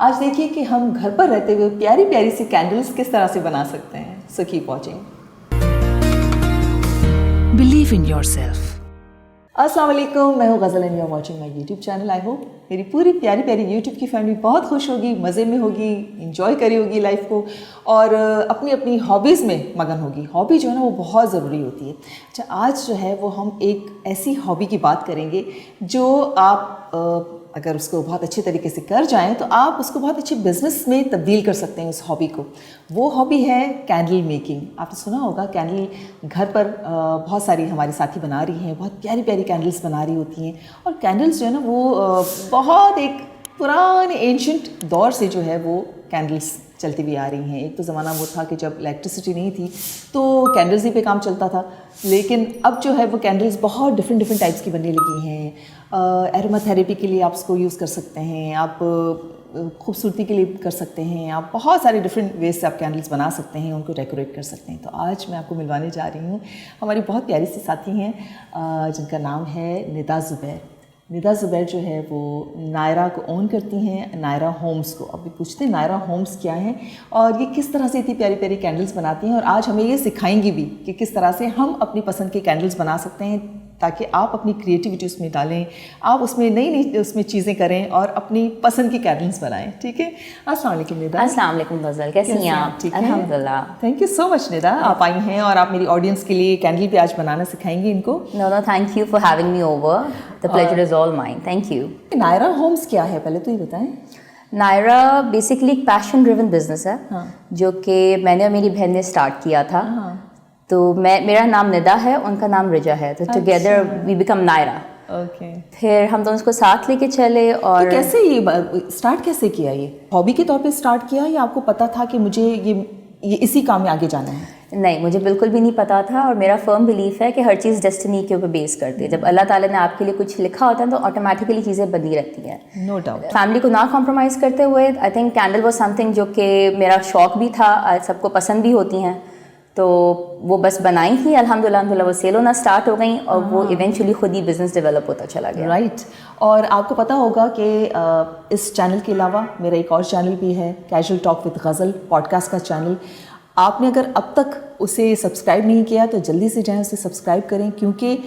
आज देखिए कि हम घर पर रहते हुए प्यारी प्यारी सी कैंडल्स किस तरह से बना सकते हैं। So keep watching. Believe in yourself. अस्सलाम वालेकुम, मैं हूँ Ghazal and you are watching my YouTube channel. I hope मेरी पूरी प्यारी प्यारी यूट्यूब की फैमिली बहुत खुश होगी, मज़े में होगी, इंजॉय करी होगी लाइफ को और अपनी अपनी हॉबीज़ में मगन होगी। हॉबी जो है ना वो बहुत ज़रूरी होती है। अच्छा, आज जो है वो हम एक ऐसी हॉबी की बात करेंगे जो आप अगर उसको बहुत अच्छे तरीके से कर जाएं तो आप उसको बहुत अच्छे बिजनेस में तब्दील कर सकते हैं उस हॉबी को। वो हॉबी है कैंडल मेकिंग। आपने सुना होगा कैंडल घर पर बहुत सारी हमारे साथी बना रही हैं, बहुत प्यारी प्यारी कैंडल्स बना रही होती हैं। और कैंडल्स जो है ना वो बहुत एक पुराने एंशंट दौर से जो है वो कैंडल्स चलती हुई आ रही हैं। एक तो ज़माना वो था कि जब इलेक्ट्रिसिटी नहीं थी तो कैंडल्स ही पे काम चलता था, लेकिन अब जो है वो कैंडल्स बहुत डिफरेंट टाइप्स की बनने लगी हैं। एरोमा थेरेपी के लिए आप उसको यूज़ कर सकते हैं, आप खूबसूरती के लिए कर सकते हैं, आप बहुत सारे डिफरेंट वेज से आप कैंडल्स बना सकते हैं, उनको डेकोरेट कर सकते हैं। तो आज मैं आपको मिलवाने जा रही हूँ हमारी बहुत प्यारी सी साथी हैं जिनका नाम है निदा ज़ुबैर। निदा ज़ुबैर जो है वो नायरा को ओन करती हैं, नायरा होम्स को। अभी पूछते हैं नायरा होम्स क्या है और ये किस तरह से इतनी प्यारी प्यारी कैंडल्स बनाती हैं, और आज हमें ये सिखाएंगी भी कि किस तरह से हम अपनी पसंद के कैंडल्स बना सकते हैं ताकि आप अपनी क्रिएटिविटी उसमें डालें, आप उसमें नई नई उसमें चीज़ें करें और अपनी पसंद की कैंडल्स बनाएं। ठीक है। अस्सलाम वालेकुम निदा। अस्सलाम वालेकुम गज़ल, कैसी हैं आप? ठीक है, अल्हम्दुलिल्लाह। Thank you so much Nida, आप आई हैं और आप मेरी ऑडियंस के लिए कैंडल भी आज बनाना सिखाएंगी इनको। No thank you for having me over, the pleasure is all mine, thank you. Naira homes क्या है पहले तो ये बताएं। नायरा बेसिकली एक पैशन ड्रिवन बिजनेस है। हाँ। जो कि मैंने और मेरी बहन ने स्टार्ट किया था। हाँ। तो मेरा नाम निदा है, उनका नाम रिजा है, तो together we become Naira. Okay. फिर हम दोनों इसको साथ लेके चले। और तो कैसे ये स्टार्ट कैसे किया? ये हॉबी के तौर पे स्टार्ट किया या आपको पता था कि मुझे ये इसी काम में आगे जाना है? नहीं, मुझे बिल्कुल भी नहीं पता था, और मेरा फर्म बिलीफ है कि हर चीज़ डेस्टिनी के ऊपर बेस करती है। जब अल्लाह ताला ने आपके लिए कुछ लिखा होता है तो ऑटोमेटिकली चीज़ें बनी रहती हैं। No doubt. फैमिली को ना कॉम्प्रोमाइज़ करते हुए I think candle was something जो कि मेरा शौक भी था, सबको पसंद भी होती हैं, तो वो बस बनाई थी। अल्हम्दुलिल्लाह वो सेल होना स्टार्ट हो गई और वो इवेंचुअली खुद ही बिजनेस डेवलप होता चला गया। राइट। और आपको पता होगा कि इस चैनल के अलावा मेरा एक और चैनल भी है, casual talk with ghazal podcast का चैनल। आपने अगर अब तक उसे सब्सक्राइब नहीं किया तो जल्दी से जाएं उसे सब्सक्राइब करें, क्योंकि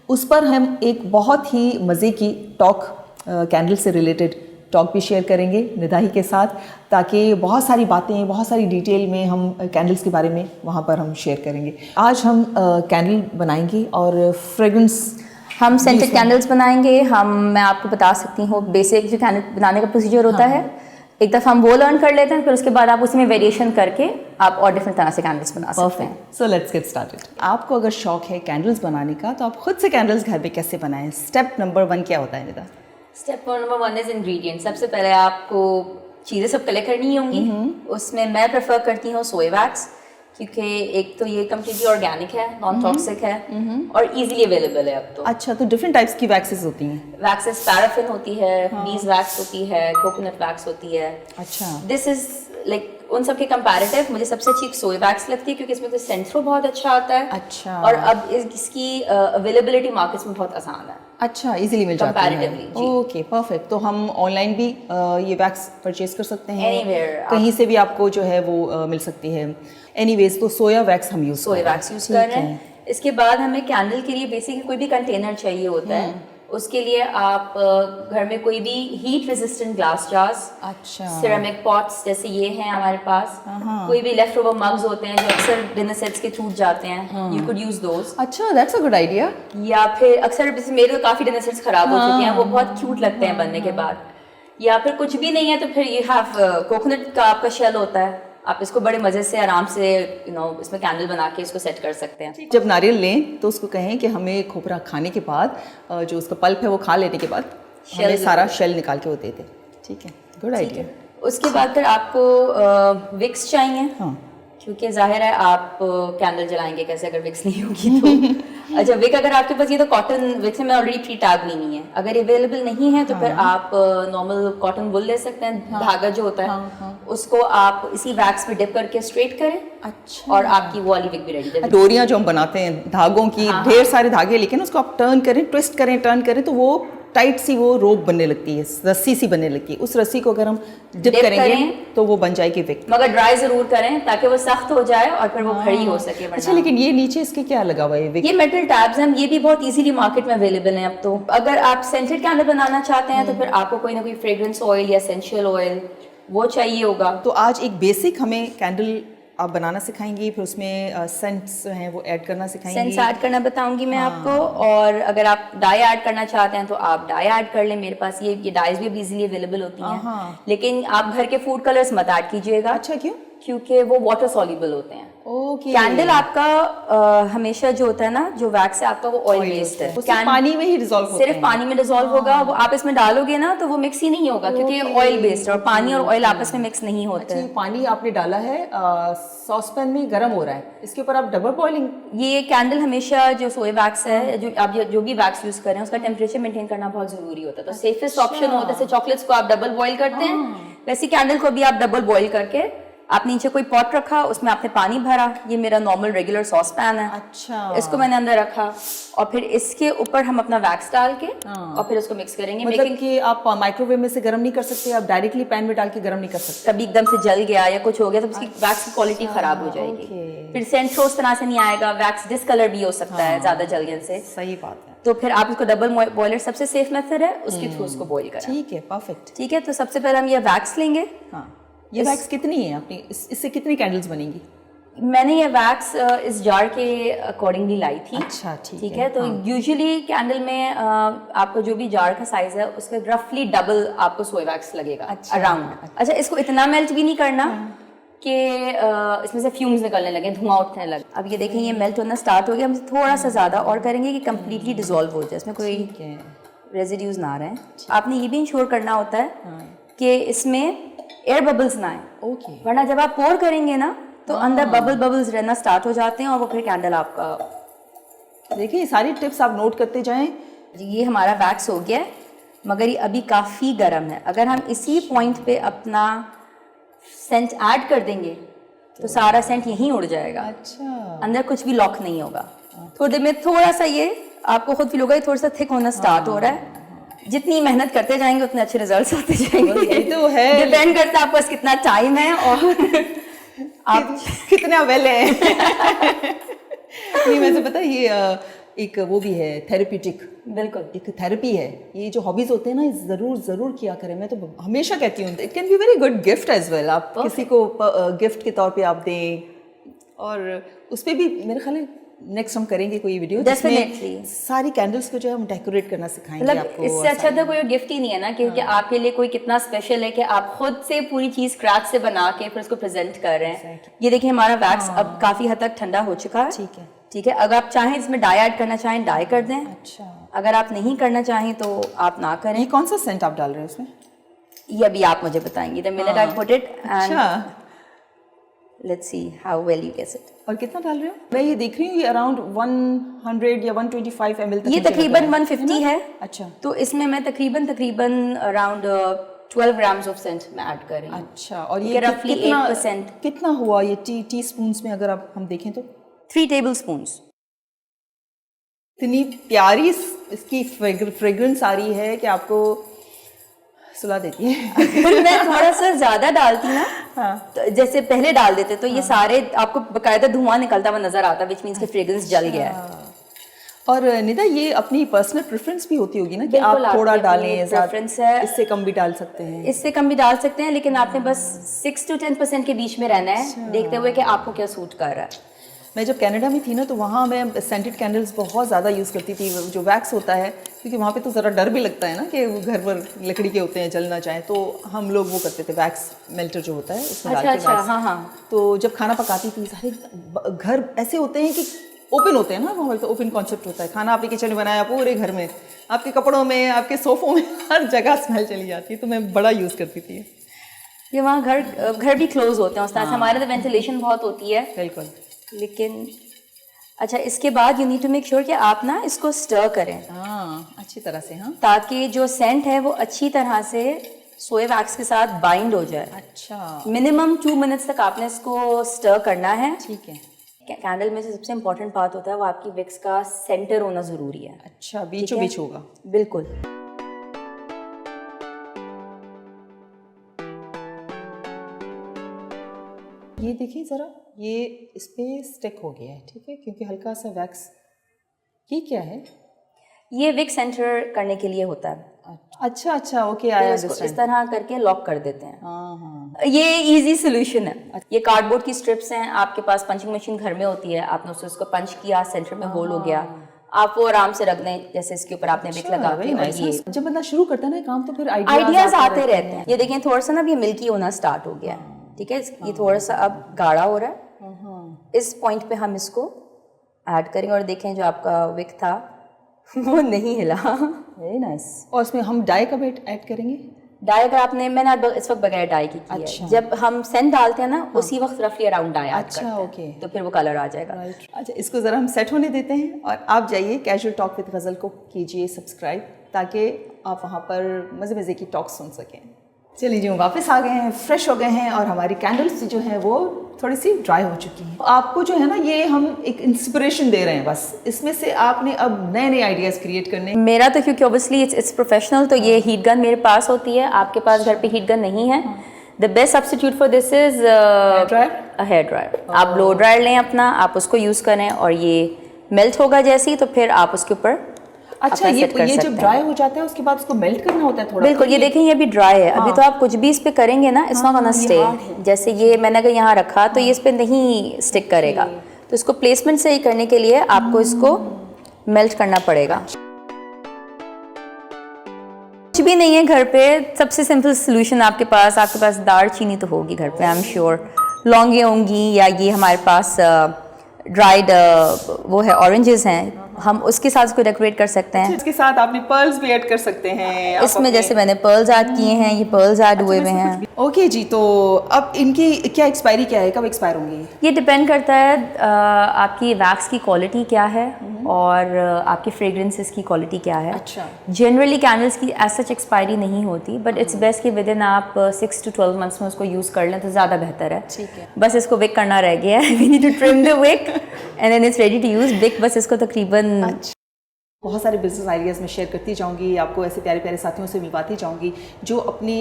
उस पर हम एक बहुत ही मज़े की टॉक कैंडल से रिलेटेड टॉक भी शेयर करेंगे निदाही के साथ, ताकि बहुत सारी बातें, बहुत सारी डिटेल में हम कैंडल्स के बारे में वहाँ पर हम शेयर करेंगे। आज हम कैंडल बनाएंगे और फ्रेगरेंस, हम सेंटेड कैंडल्स बनाएंगे। मैं आपको बता सकती हूँ बेसिक जो कैंडल बनाने का प्रोसीजर होता है। एक दफ़ा हम वो लर्न कर लेते हैं, फिर उसके बाद आप उसमें वेरिएशन करके आप और डिफरेंट तरह से कैंडल्स बना सकते हैं। So let's get started. आपको अगर शौक है कैंडल्स बनाने का तो आप खुद से कैंडल्स घर पे कैसे बनाएं? स्टेप नंबर 1 क्या होता है Nida? Step number 1 is ingredient. सबसे पहले आपको चीज़ें सब कलेक्ट करनी होंगी। उसमें मैं प्रेफर करती हूँ सोया वैक्स, क्योंकि एक तो ये कम्प्लीटली ऑर्गेनिक है, नॉन टॉक्सिक है और इजीली अवेलेबल है अब तो। अच्छा, तो डिफरेंट टाइप्स की वैक्सेस होती हैं? वैक्सेस पैराफिन होती है, बीज वैक्स होती है, कोकोनट वैक्स होती है। अच्छा। दिस इज लाइक उन सब के कंपैरेटिव मुझे सबसे अच्छी सोया वैक्स लगती है, क्योंकि इसमें तो सेंस थ्रो बहुत अच्छा आता है। अच्छा। और अब इसकी अवेलेबिलिटी मार्केट्स में बहुत आसान है। अच्छा, इजीली मिल जाती है। Comparatively, okay, perfect. तो हम ऑनलाइन भी ये वैक्स परचेज कर सकते हैं? Anywhere, कहीं से भी आपको जो है वो मिल सकती है। एनीवेज, तो सोया वैक्स हम यूज़ सोया वैक्स यूज़ कर रहे हैं। इसके बाद हमें कैंडल के लिए बेसिकली कोई भी कंटेनर चाहिए होता है। उसके लिए आप घर में कोई भी हीट रेजिस्टेंट ग्लास जार्स, अच्छा, सिरेमिक पॉट्स जैसे ये हैं हमारे पास, कोई भी लेफ्ट ओवर मग्स होते हैं जो अक्सर डिनर सेट्स के छूट जाते हैं, यू कुड यूज दोस। अच्छा, दैट्स अ गुड आइडिया। या फिर अक्सर जैसे मेरे तो काफ़ी डिनर सेट्स खराब हो चुके हैं, वो बहुत क्यूट लगते हैं बनने के बाद। या फिर कुछ भी नहीं है तो फिर यू हैव कोकोनट का आपका शेल होता है, आप इसको बड़े मज़े से आराम से इसमें कैंडल बना के इसको सेट कर सकते हैं। जब नारियल लें तो उसको कहें कि हमें खोपरा खाने के बाद जो उसका पल्प है वो खा लेने के बाद हमें सारा शेल निकाल के वो दे दे। ठीक है, गुड आइडिया। उसके बाद फिर आपको विक्स चाहिए। हाँ, क्योंकि जाहिर है आप कैंडल जलाएंगे कैसे अगर विक्स नहीं होगी तो। अच्छा, विक अगर आपके पास ये तो कॉटन विक्स में ऑलरेडी प्री टैग नहीं है, अगर अवेलेबल नहीं है तो फिर आप नॉर्मल कॉटन वुल ले सकते हैं। धागा जो होता है उसको आप इसी वैक्स में डिप करके स्ट्रेट करें। अच्छा। और आपकी वो वाली विक भी रेडी है। डोरियां जो हम बनाते हैं धागों की, ढेर सारे धागे, लेकिन उसको आप टर्न करें, ट्विस्ट करें, टर्न करें तो वो टाइट सी वो रोप बनने लगती है, रस्सी सी बनने लगती है, उस रस्सी को अगर हम डिप Dip करेंगे करें। तो वो बन जाएगी विक। मगर ड्राई जरूर करें ताकि वो सख्त हो जाए और फिर वो खड़ी हो सके। अच्छा, वरना लेकिन ये नीचे इसके क्या लगा हुआ है विक? ये मेटल टैब्स हैं, ये भी बहुत इजीली मार्केट में अवेलेबल हैं अब तो। अगर आप सेंटेड कैंडल बनाना चाहते हैं तो फिर आपको कोई ना कोई फ्रेग्रेंस ऑयल या एसेंशियल ऑयल वो चाहिए होगा। तो आज एक बेसिक हमें कैंडल आप बनाना सिखाएंगी, फिर उसमें सेंट्स हैं वो ऐड करना सिखाएंगी। सेंस ऐड करना बताऊंगी मैं आपको, और अगर आप डाई ऐड करना चाहते हैं तो आप डाई ऐड कर लें। मेरे पास ये डाइज भी इजीली अवेलेबल होती हैं, लेकिन आप घर के फूड कलर्स मत ऐड कीजिएगा। अच्छा, क्यों? क्योंकि वो वाटर सॉल्युबल होते हैं। ओके। कैंडल आपका हमेशा जो होता है ना, जो वैक्स है आपका वो ऑयल बेस्ड है, वो सिर्फ पानी में ही डिसॉल्व होता सिर्फ पानी में डिसॉल्व होगा। वो आप इसमें डालोगे ना तो वो मिक्स ही नहीं होगा, क्योंकि ऑयल बेस्ड है और पानी और ऑयल आपस में मिक्स नहीं होते अच्छा, हैं। ये पानी आपने डाला है, सॉसपैन में गर्म हो रहा है, इसके ऊपर आप डबल बॉइलिंग। ये कैंडल हमेशा जो सोए वैक्स है, जो आप जो भी वैक्स यूज कर रहे हैं उसका टेम्परेचर मेंटेन करना बहुत जरूरी होता है। तो सेफेस्ट ऑप्शन होता है, जैसे चॉकलेट्स को आप डबल बॉईल करते हैं, वैसे कैंडल को भी आप डबल बॉईल करके आप नीचे कोई पॉट रखा, उसमें आपने पानी भरा, ये मेरा नॉर्मल रेगुलर सॉस पैन है। अच्छा, इसको मैंने अंदर रखा और फिर इसके ऊपर हम अपना वैक्स डाल के और फिर उसको मिक्स करेंगे। मतलब कि आप माइक्रोवेव में से गर्म नहीं कर सकते, आप डायरेक्टली पैन में डाल के गर्म नहीं कर सकते। कभी एकदम से जल गया या कुछ हो गया तो उसकी वैक्स की क्वालिटी खराब हो जाएगी, फिर सेंट उस तरह से नहीं आएगा, वैक्स डिसकलर भी हो सकता है ज्यादा जलने से। सही बात है। तो फिर आप इसको डबल बॉयलर सबसे सेफ मेथड है, उसके थ्रू उसको बॉईल करें। ठीक है, परफेक्ट। ठीक है, तो सबसे पहले हम ये वैक्स लेंगे। हाँ, ये वैक्स कितनी है आपने, इससे कितनी कैंडल्स बनेंगी? मैंने ये वैक्स इस जार के अकॉर्डिंगली लाई थी। अच्छा, ठीक है। तो यूजुअली कैंडल में आपको जो भी जार का साइज है उसके रफली डबल आपको सोए वैक्स लगेगा अराउंड। अच्छा, इसको इतना मेल्ट भी नहीं करना कि इसमें से फ्यूम्स निकलने लगे, धुआं उठने लगे। अब ये देखें, ये मेल्ट होना स्टार्ट हो गया। हम थोड़ा सा ज़्यादा और करेंगे कि कम्प्लीटली डिजोल्व हो जाए, इसमें कोई रेजिड्यूज ना रहे। आपने ये भी इंश्योर करना होता है कि इसमें एयर बबल्स ना आए, वरना जब आप पोर करेंगे ना तो अंदर बबल्स रहना स्टार्ट हो जाते हैं और वो फिर कैंडल आपका। देखिए, ये सारी टिप्स आप नोट करते जाएं। जी, ये हमारा वैक्स हो गया है, मगर ये अभी काफ़ी गर्म है। अगर हम इसी पॉइंट पे अपना सेंट ऐड कर देंगे तो सारा सेंट यहीं उड़ जाएगा। अच्छा, अंदर कुछ भी लॉक नहीं होगा। थोड़ी देर में थोड़ा सा ये आपको खुद फील होगा, थोड़ा सा थिक होना स्टार्ट हो रहा है। जितनी मेहनत करते जाएंगे उतने अच्छे रिजल्ट्स आते जाएंगे। ये तो है, डिपेंड करता है आपके पास कितना टाइम है और आप कितना वेल है। नहीं, वैसे पता है ये एक वो भी है थेरेप्यूटिक, बिल्कुल एक थेरेपी है। ये जो हॉबीज होते हैं ना, ये जरूर किया करें। मैं तो हमेशा कहती हूँ, it can be very good gift as well. आप किसी को गिफ्ट के तौर पे आप दें, और उस पर भी मेरे ख्याल है नेक्स्ट हम करेंगे कोई वीडियो जिसमें सारी कैंडल्स को जो है हम डेकोरेट करना सिखाएंगे आपको। इससे अच्छा तो कोई गिफ्ट ही नहीं है ना, क्योंकि आपके लिए कोई कितना स्पेशल है कि आप खुद से पूरी चीज स्क्रैच से बना के फिर उसको प्रेजेंट कर रहे हैं। ये देखिए, हमारा वैक्स अब काफी हद तक ठंडा हो चुका है। ठीक है, ठीक है। अगर आप चाहें इसमें डाई ऐड करना चाहें डाई कर दें। अच्छा, अगर आप नहीं करना चाहें तो आप ना करें। ये कौन सा सेंट आप डाल रहे हैं उसमें? ये अभी आप मुझे बताएंगे। The minute I put it and let's see how well you guess it. और कितना डाल रहे हो? मैं ये देख रही हूँ, ये अराउंड 100 या 125 ml तक ये तकरीबन 150 है। अच्छा, तो इसमें मैं तकरीबन अराउंड 12 ग्राम्स ऑफ सेंट में ऐड कर रही हूँ। अच्छा, और ये रफली 8%। कितना हुआ ये टी स्पून्स में अगर आप हम देखें तो? 3 टेबल स्पून्स। इतनी प्यारी इसकी फ्रेग्रेंस आ रही है कि आपको सुला देती है। अगर मैं थोड़ा सा ज्यादा डालती ना, तो जैसे पहले डाल देते तो ये सारे आपको बकायदा धुआं निकलता हुआ नजर आता, विच मीन्स कि फ्रेग्रेंस जल गया है। और निदा, ये अपनी पर्सनल प्रेफरेंस भी होती होगी ना कि आप थोड़ा डालें, प्रेफरेंस है, इससे कम भी डाल सकते हैं। इससे कम भी डाल सकते हैं, लेकिन आपने बस 6 to 10% के बीच में रहना है, देखते हुए कि आपको क्या सूट कर रहा है। मैं जब कनाडा में थी ना, तो वहाँ मैं सेंटेड कैंडल्स बहुत ज़्यादा यूज़ करती थी, जो वैक्स होता है, क्योंकि वहाँ पे तो ज़रा डर भी लगता है ना कि वो घर पर लकड़ी के होते हैं, जल ना जाए। तो हम लोग वो करते थे, वैक्स मेल्टर जो होता है उसमें डाल के वैक्स। हाँ। तो जब खाना पकाती थी, सारे घर ऐसे होते हैं कि ओपन होते हैं ना, वहाँ पे ओपन कॉन्सेप्ट होता है। खाना आपने किचन में बनाया, पूरे घर में, आपके कपड़ों में, आपके सोफ़ों में, हर जगह स्मेल चली जाती है। तो मैं बड़ा यूज़ करती थी ये। वहाँ घर भी क्लोज होते हैं उस तरह से। हमारे तो वेंटिलेशन बहुत होती है, बिल्कुल। लेकिन अच्छा, इसके बाद you need to make sure कि आप ना इसको स्टर करें। हाँ, अच्छी तरह से। हाँ, ताकि जो सेंट है वो अच्छी तरह से सोए वैक्स के साथ बाइंड हो जाए। अच्छा, मिनिमम 2 मिनट्स तक आपने इसको स्टर करना है। ठीक है। कैंडल में से सबसे इम्पोर्टेंट पार्ट होता है वो आपकी विक्स का सेंटर होना ज़रूरी है। अच्छा, बीचों बीच होगा। बिल्कुल। ये देखिए ज़रा, ये इस पर स्टिक हो गया है, ठीक है, क्योंकि हल्का सा वैक्स। ये क्या है? ये विक्स एंटर करने के लिए होता है। अच्छा अच्छा, ओके, फिर आई इसको इस अंडरस्टैंड। तरह करके लॉक कर देते हैं। हाँ हाँ, ये इजी सोल्यूशन है। ये कार्डबोर्ड की स्ट्रिप्स हैं, आपके पास पंचिंग मशीन घर में होती है, आपने उसको पंच किया, सेंटर में होल हो गया, आप वो आराम से रख दें, जैसे इसके ऊपर आपने विक लगा के। और ये जब बंदा शुरू करता है ना काम तो फिर आइडियाज आते रहते हैं। ये देखें थोड़ा सा ना अब ये मिल्की होना स्टार्ट हो गया है, ठीक है, ये थोड़ा सा अब गाढ़ा हो रहा है। इस पॉइंट पे हम इसको ऐड करेंगे और देखें जो आपका विक था वो नहीं हिला। Very nice. और इसमें हम डाई कब ऐड करेंगे? डाई अगर आपने, मैंने इस वक्त बगैर डाई की है। अच्छा। जब हम सेंट डालते हैं ना उसी वक्त रफली अराउंड डाई ऐड अच्छा, करते हैं, ओके, तो फिर वो कलर आ जाएगा। राइट। अच्छा, इसको ज़रा हम सेट होने देते हैं और आप जाइए कैजुअल टॉक विद गज़ल को कीजिए सब्सक्राइब, ताकि आप वहाँ पर मज़े मज़े की टॉक सुन सकें। चलिए जी, हम वापस आ गए हैं, फ्रेश हो गए हैं और हमारी कैंडल्स जो हैं वो थोड़ी सी ड्राई हो चुकी हैं। आपको जो है ना, ये हम एक इंस्पिरेशन दे रहे हैं, बस इसमें से आपने अब नए नए आइडियाज़ क्रिएट करने। मेरा तो क्योंकि ऑब्वियसली इट्स प्रोफेशनल, तो ये हीट गन मेरे पास होती है, आपके पास घर पे हीट गन नहीं है, the best substitute for this is here dryer. आप ब्लो ड्रायर लें अपना, आप उसको यूज़ करें और ये मेल्ट होगा जैसे ही, तो फिर आप उसके ऊपर अच्छा, ये जब ड्राई हो जाता है उसके बाद उसको मेल्ट करना होता है थोड़ा? बिल्कुल, ये देखें ये अभी ड्राई है। अभी तो आप कुछ भी इस पे करेंगे ना, इट्स नॉट गोना स्टे। जैसे ये मैंने अगर यहाँ रखा तो ये इस पे नहीं स्टिक करेगा, तो इसको प्लेसमेंट सही करने के लिए आपको इसको मेल्ट करना पड़ेगा। कुछ भी नहीं है घर पे, सबसे सिंपल सोल्यूशन आपके पास दार चीनी तो होगी घर पे, आई एम श्योर। लौंगे होंगी, या ये हमारे पास ड्राइड वो है ऑरेंजेस हैं, हम उसके साथ इसको डेकोरेट कर सकते हैं। इसके साथ आपने पर्ल्स भी ऐड कर सकते हैं इसमें, जैसे मैंने पर्ल्स ऐड किए हैं, ये पर्ल्स ऐड हुए हुए हैं। ओके जी, तो अब इनकी क्या एक्सपायरी क्या है, कब एक्सपायर होंगी? ये डिपेंड करता है आपकी वैक्स की क्वालिटी क्या है और आपकी फ्रेग्रेंसेस की क्वालिटी क्या है। अच्छा। जनरली कैंडल्स की एज सच एक्सपायरी नहीं होती, बट इट्स बेस्ट कि विद इन आप 6 to 12 मंथ्स में उसको यूज़ कर लें तो ज़्यादा बेहतर है। ठीक है। बस इसको विक करना रह गया है, we need to trim the wick and then it's ready to use. Wick बस इसको तकरीबन बहुत सारे बिजनेस आइडियाज़ मैं शेयर करती जाऊंगी, आपको ऐसे प्यारे प्यारे साथियों से मिलवाती जाऊंगी जो अपनी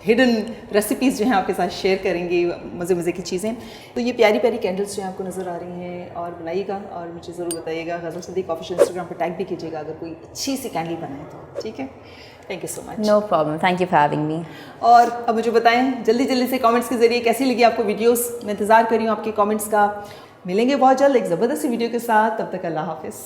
हिडन रेसिपीज़ जो हैं आपके साथ शेयर करेंगे, मज़े मज़े की चीज़ें। तो ये प्यारी प्यारी कैंडल्स जो हैं आपको नज़र आ रही हैं, और बनाइएगा और मुझे ज़रूर बताइएगा। गज़ल सदीक ऑफिशियल इंस्टाग्राम पर टैग भी कीजिएगा अगर कोई अच्छी सी कैंडल बनाए तो, ठीक है। Thank you so much. No problem, thank you for having me. और अब मुझे बताएं जल्दी जल्दी से कमेंट्स के ज़रिए कैसी लगी आपको वीडियोस। मैं इंतज़ार कर रही हूँ आपके कमेंट्स का। मिलेंगे बहुत जल्द एक ज़बरदस्त वीडियो के साथ, तब तक अल्लाह हाफिज़।